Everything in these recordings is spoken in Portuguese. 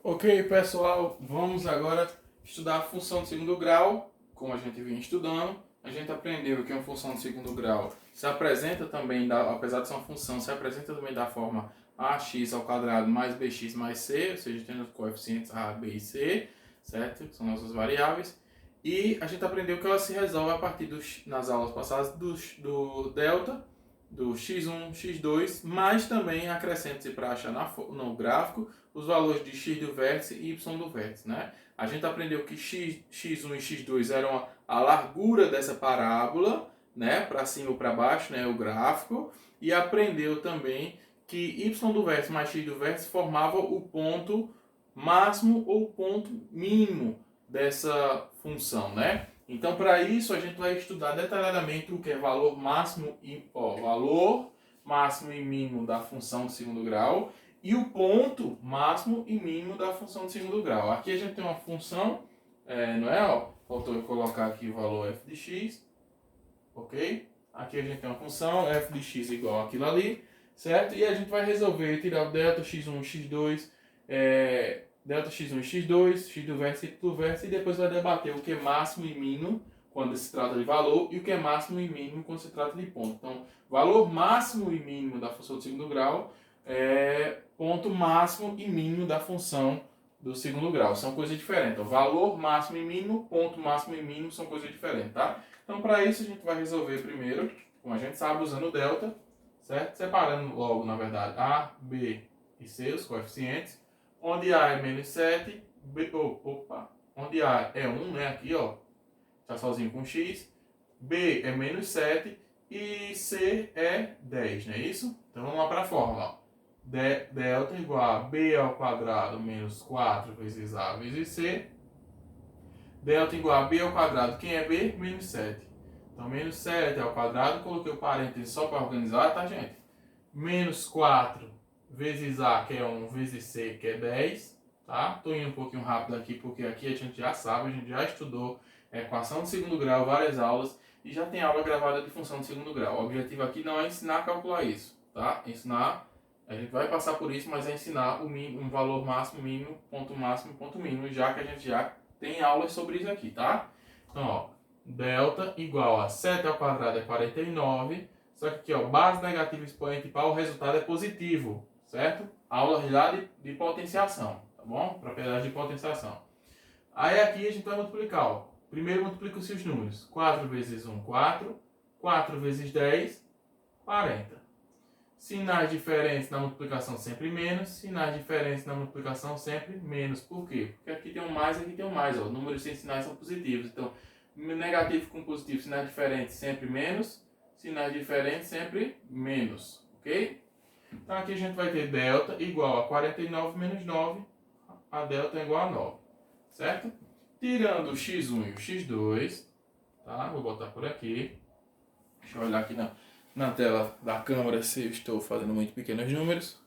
Ok, pessoal, vamos agora estudar a função de segundo grau. Como a gente vinha estudando, a gente aprendeu que uma função de segundo grau se apresenta também, apesar de ser uma função, se apresenta também da forma ax ao quadrado mais bx mais c, ou seja, tendo os coeficientes a, b e c, certo? Que são nossas variáveis. E a gente aprendeu que ela se resolve a partir nas aulas passadas do delta, do x1, x2, mas também acrescenta-se para achar no gráfico os valores de x do vértice e y do vértice, né? A gente aprendeu que x1 e x2 eram a largura dessa parábola, né? Para cima ou para baixo, né? O gráfico. E aprendeu também que y do vértice mais x do vértice formava o ponto máximo ou ponto mínimo dessa função, né? Então, para isso, a gente vai estudar detalhadamente o que é valor máximo e mínimo da função de segundo grau e o ponto máximo e mínimo da função de segundo grau. Aqui a gente tem uma função, não é? Ó, faltou eu colocar aqui o valor f de x, ok? Aqui a gente tem uma função f de x igual àquilo ali, certo? E a gente vai resolver tirar o delta x1 e x2, delta x1 e x2, x do vértice e y do vértice, e depois vai debater o que é máximo e mínimo quando se trata de valor e o que é máximo e mínimo quando se trata de ponto. Então, valor máximo e mínimo da função de segundo grau é ponto máximo e mínimo da função do segundo grau. São coisas diferentes. Então, valor máximo e mínimo, ponto máximo e mínimo são coisas diferentes, tá? Então, para isso, a gente vai resolver primeiro, como a gente sabe, usando o delta, certo? Separando logo, na verdade, A, B e C, os coeficientes. Onde A é menos 7, onde A é 1, né? Aqui, ó, tá sozinho com x. B é menos 7 e C é 10, não é isso? Então vamos lá para a fórmula. Delta igual a B ao quadrado menos 4 vezes A vezes C. Delta igual a B ao quadrado, quem é B? Menos 7. Então menos 7 ao quadrado, coloquei o parênteses só para organizar, tá, gente? Menos 4 vezes A, que é 1, vezes C, que é 10, tá? Tô indo um pouquinho rápido aqui, porque aqui a gente já sabe, a gente já estudou equação de segundo grau, várias aulas, e já tem aula gravada de função de segundo grau. O objetivo aqui não é ensinar a calcular isso, tá? Ensinar, a gente vai passar por isso, mas é ensinar um valor máximo, mínimo, ponto máximo, ponto mínimo, já que a gente já tem aulas sobre isso aqui, tá? Então, ó, delta igual a 7 ao quadrado é 49, só que aqui, ó, base negativa expoente par, o resultado é positivo, certo? Aula já de potenciação, tá bom? Propriedade de potenciação. Aí aqui a gente vai multiplicar, ó. Primeiro multiplica-se os números. 4 vezes 1, 4. 4 vezes 10, 40. Sinais diferentes na multiplicação sempre menos. Sinais diferentes na multiplicação sempre menos. Por quê? Porque aqui tem um mais e aqui tem um mais, ó. Números sem sinais são positivos. Então, negativo com positivo, sinais diferentes sempre menos. Sinais diferentes sempre menos, ok? Então aqui a gente vai ter delta igual a 49 menos 9, a delta é igual a 9, certo? Tirando o x1 e o x2, tá? Vou botar por aqui. Deixa eu olhar aqui na tela da câmera se eu estou fazendo muito pequenos números.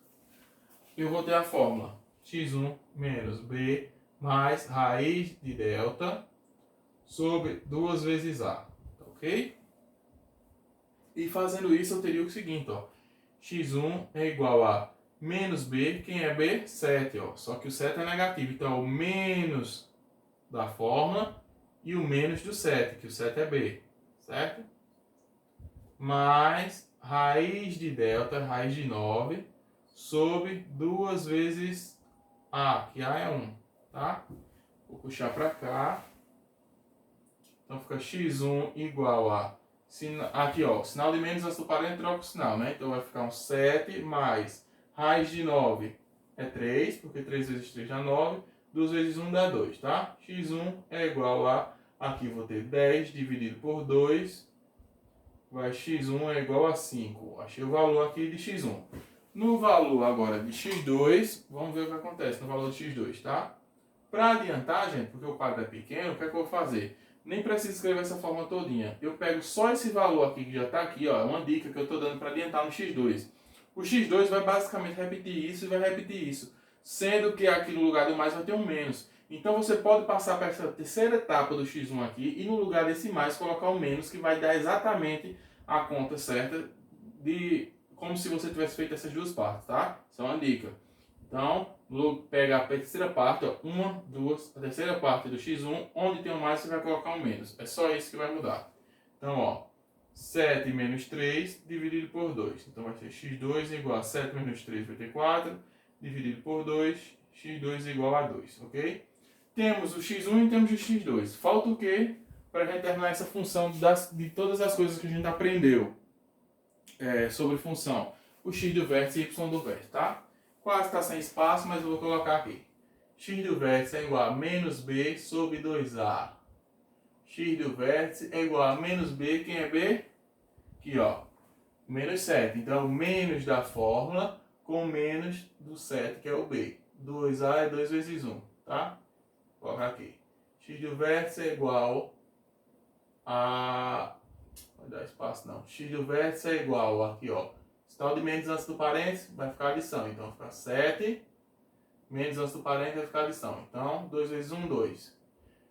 Eu vou ter a fórmula x1 menos b mais raiz de delta sobre 2 vezes a, ok? E fazendo isso eu teria o seguinte, ó. x1 é igual a menos b, quem é b? 7, ó. Só que o 7 é negativo, então é o menos da fórmula e o menos do 7, que o 7 é b, certo? Mais raiz de delta, raiz de 9, sobre 2 vezes a, que a é 1, tá? Vou puxar para cá. Então fica x1 igual a... Aqui, ó, sinal de menos antes do parênteses, troca o sinal, né? Então vai ficar um 7 mais raiz de 9 é 3, porque 3 vezes 3 dá 9. 2 vezes 1 dá 2, tá? x1 é igual a... Aqui vou ter 10 dividido por 2. Vai x1 é igual a 5. Achei o valor aqui de x1. No valor agora de x2, vamos ver o que acontece no valor de x2, tá? Para adiantar, gente, porque o quadro é pequeno, o que é que eu vou fazer? Nem preciso escrever essa fórmula todinha. Eu pego só esse valor aqui que já está aqui, ó, é uma dica que eu estou dando para adiantar no x2. O x2 vai basicamente repetir isso e vai repetir isso, sendo que aqui no lugar do mais vai ter um menos. Então você pode passar para essa terceira etapa do x1 aqui e no lugar desse mais colocar o menos, que vai dar exatamente a conta certa de como se você tivesse feito essas duas partes, tá? Isso é uma dica. Então, Vou pegar a terceira parte, ó, 1, 2, a terceira parte do x1, onde tem um mais você vai colocar um menos. É só isso que vai mudar. Então, ó, 7 menos 3 dividido por 2. Então vai ser x2 igual a 7 menos 3 vai ter 4, dividido por 2, x2 igual a 2, ok? Temos o x1 e temos o x2. Falta o quê? Para a gente terminar essa função de todas as coisas que a gente aprendeu sobre função. O x do vértice e y do vértice, tá? Quase está sem espaço, mas eu vou colocar aqui. X do vértice é igual a menos b sobre 2a. X do vértice é igual a menos b. Quem é b? Aqui, ó. Menos 7. Então, menos da fórmula com menos do 7, que é o b. 2a é 2 vezes 1, tá? Vou colocar aqui. X do vértice é igual a... Não vai dar espaço, não. X do vértice é igual a... Aqui, ó. Se tal de menos antes do parênteses, vai ficar a lição. Então, vai ficar 7. Menos antes do parênteses, vai ficar a lição. Então, 2 vezes 1, 2.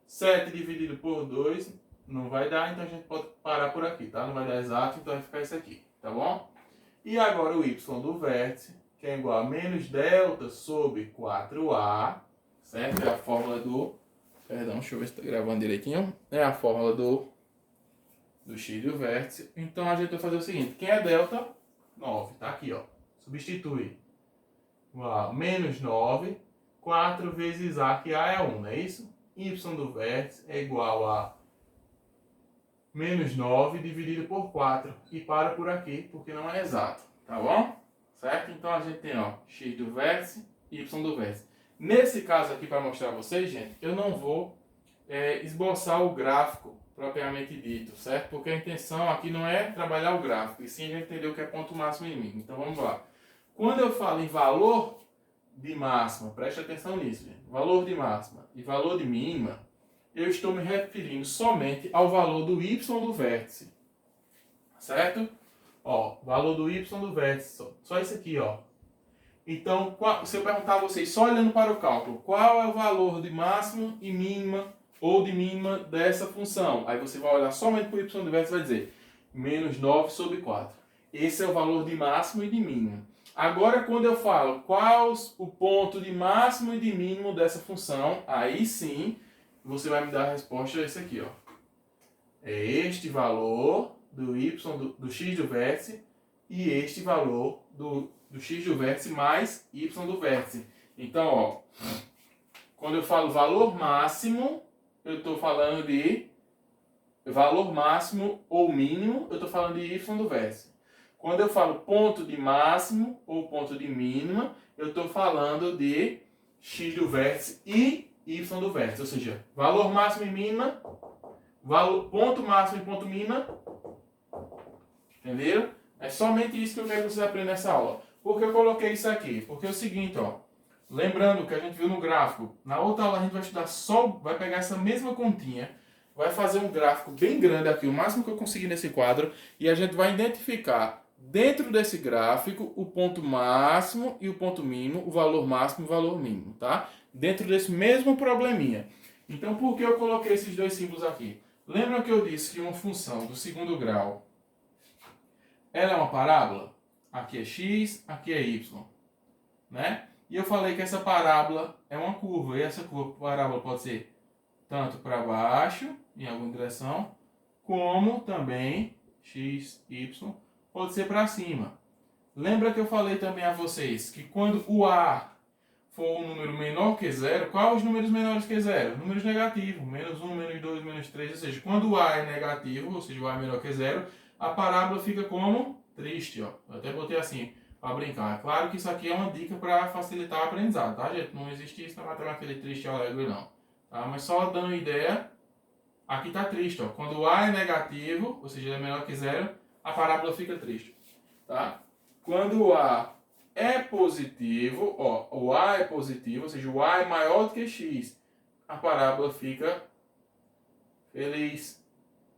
7 dividido por 2 não vai dar, então a gente pode parar por aqui, tá? Não vai dar exato, então vai ficar isso aqui, tá bom? E agora o y do vértice, que é igual a menos delta sobre 4a, certo? É a fórmula do... Perdão, deixa eu ver se está gravando direitinho. É a fórmula do x do vértice. Então a gente vai fazer o seguinte, quem é delta? 9, tá aqui, ó. Substitui. Igual a menos 9, 4 vezes a, que a é 1, não é isso? Y do vértice é igual a menos 9 dividido por 4. E para por aqui, porque não é exato, tá bom? Certo? Então a gente tem, ó, x do vértice e y do vértice. Nesse caso aqui, para mostrar a vocês, gente, eu não vou esboçar o gráfico propriamente dito, certo? Porque a intenção aqui não é trabalhar o gráfico, e sim a gente entender o que é ponto máximo e mínimo. Então vamos lá. Quando eu falo em valor de máxima, preste atenção nisso, gente. Valor de máxima e valor de mínima, eu estou me referindo somente ao valor do y do vértice, certo? Ó, valor do y do vértice, só isso aqui, ó. Então, se eu perguntar a vocês, só olhando para o cálculo, qual é o valor de máximo e mínima ou de mínima dessa função? Aí você vai olhar somente para o y do vértice e vai dizer menos 9 sobre 4. Esse é o valor de máximo e de mínimo. Agora, quando eu falo qual o ponto de máximo e de mínimo dessa função, aí sim você vai me dar a resposta esse aqui, ó. É este valor do y do x do vértice e este valor do x do vértice mais y do vértice. Então, ó, quando eu falo valor máximo, eu estou falando de valor máximo ou mínimo, eu estou falando de y do vértice. Quando eu falo ponto de máximo ou ponto de mínima, eu estou falando de x do vértice e y do vértice. Ou seja, valor máximo e mínima, ponto máximo e ponto mínima. Entenderam? É somente isso que eu quero que vocês aprendam nessa aula. Por que eu coloquei isso aqui? Porque é o seguinte, ó. Lembrando que a gente viu no gráfico, na outra aula a gente vai estudar só, vai pegar essa mesma continha, vai fazer um gráfico bem grande aqui, o máximo que eu conseguir nesse quadro, e a gente vai identificar dentro desse gráfico o ponto máximo e o ponto mínimo, o valor máximo e o valor mínimo, tá? Dentro desse mesmo probleminha. Então, por que eu coloquei esses dois símbolos aqui? Lembra que eu disse que uma função do segundo grau, ela é uma parábola? Aqui é x, aqui é y, né? E eu falei que essa parábola é uma curva, e essa parábola pode ser tanto para baixo, em alguma direção, como também x, y, pode ser para cima. Lembra que eu falei também a vocês que quando o a for um número menor que zero, quais os números menores que zero? Números negativos, menos 1, menos 2, menos 3, ou seja, quando o a é negativo, ou seja, o a é menor que zero, a parábola fica como triste, ó. Eu até botei assim, para brincar. É claro que isso aqui é uma dica para facilitar o aprendizado, tá, gente? Não existe isso na matemática de triste e alegre, não. Tá? Mas só dando uma ideia, aqui está triste, ó. Quando o a é negativo, ou seja, ele é menor que zero, a parábola fica triste, tá? Quando o a é positivo, ó, o a é positivo, ou seja, o a é maior do que x, a parábola fica feliz,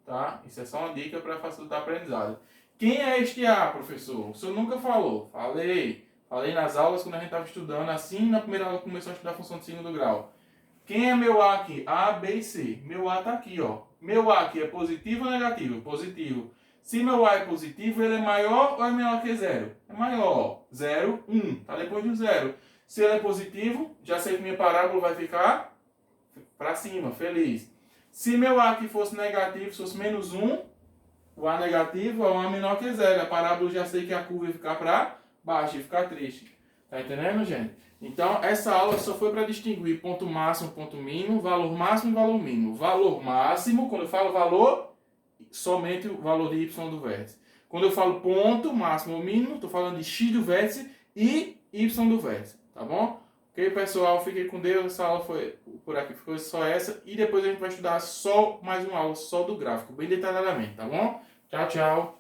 tá? Isso é só uma dica para facilitar o aprendizado. Quem é este a, professor? O senhor nunca falou. Falei nas aulas quando a gente estava estudando, assim na primeira aula começou a estudar a função de segundo grau. Quem é meu a aqui? A, B e C. Meu a está aqui, ó. Meu a aqui é positivo ou negativo? Positivo. Se meu a é positivo, ele é maior ou é menor que zero? É maior. 0, 1. Está depois do zero. Se ele é positivo, já sei que minha parábola vai ficar para cima, feliz. Se meu A aqui fosse negativo, se fosse menos 1, o A negativo é um A menor que zero. A parábola já sei que a curva ia ficar para baixo, ia ficar triste. Tá entendendo, gente? Então, essa aula só foi para distinguir ponto máximo, ponto mínimo, valor máximo e valor mínimo. Valor máximo, quando eu falo valor, somente o valor de y do vértice. Quando eu falo ponto máximo ou mínimo, estou falando de x do vértice e y do vértice. Tá bom? Ok, pessoal? Fiquem com Deus. Essa aula foi por aqui, ficou só essa. E depois a gente vai estudar só mais uma aula só do gráfico, bem detalhadamente, tá bom? Tchau, tchau.